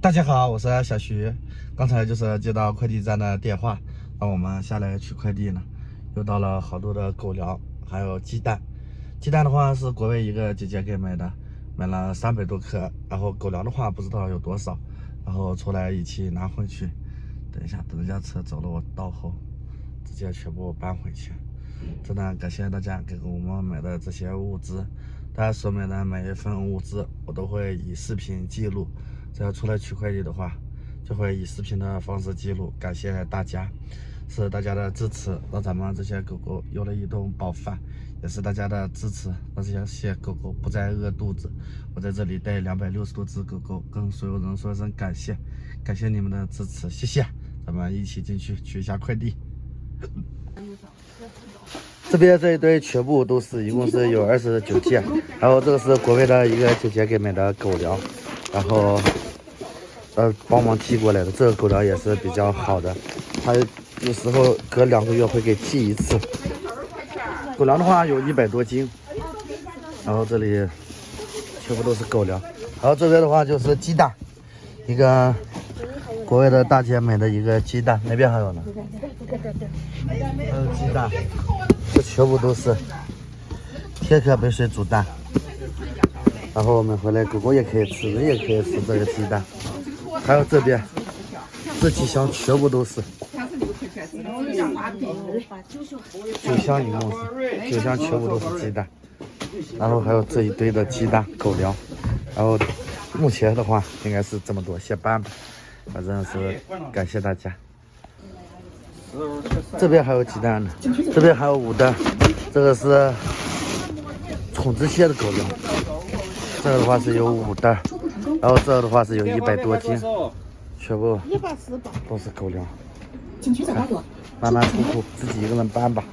大家好，我是小徐。刚才就是接到快递站的电话，让我们下来取快递呢。又到了好多的狗粮，还有鸡蛋。鸡蛋的话是国外一个姐姐给买的，买了300多颗。然后狗粮的话不知道有多少，然后出来一起拿回去。等一下车走了，我倒后，直接全部搬回去。真的感谢大家给我们买的这些物资。大家所买的每一份物资，我都会以视频记录。只要出来取快递的话，就会以视频的方式记录。感谢大家，是大家的支持，让咱们这些狗狗有了一顿饱饭，也是大家的支持，让这些狗狗不再饿肚子。我在这里带260多只狗狗，跟所有人说一声感谢，感谢你们的支持，谢谢。咱们一起进去取一下快递。这边这一堆全部都是，一共是有29件，然后这个是国外的一个姐姐给买的狗粮，然后帮忙寄过来的。这个狗粮也是比较好的，它有时候隔2个月会给寄一次。狗粮的话有100多斤，然后这里全部都是狗粮，然后这边的话就是鸡蛋，一个国外的大姐买的一个鸡蛋，那边还有呢，还有鸡蛋。这全部都是铁壳白水煮蛋，然后我们回来狗狗也可以吃，人也可以吃这个鸡蛋。还有这边这几箱全部都是9箱，一共是9箱，全部都是鸡蛋。然后还有这一堆的鸡蛋狗粮，然后目前的话应该是这么多，先搬吧。反正是感谢大家。这边还有鸡蛋呢，这边还有5袋，这个是宠殖蟹的狗粮，这个的话是有5袋，然后这个的话是有100多斤，全部都是狗粮。慢慢苦苦，自己一个人搬吧。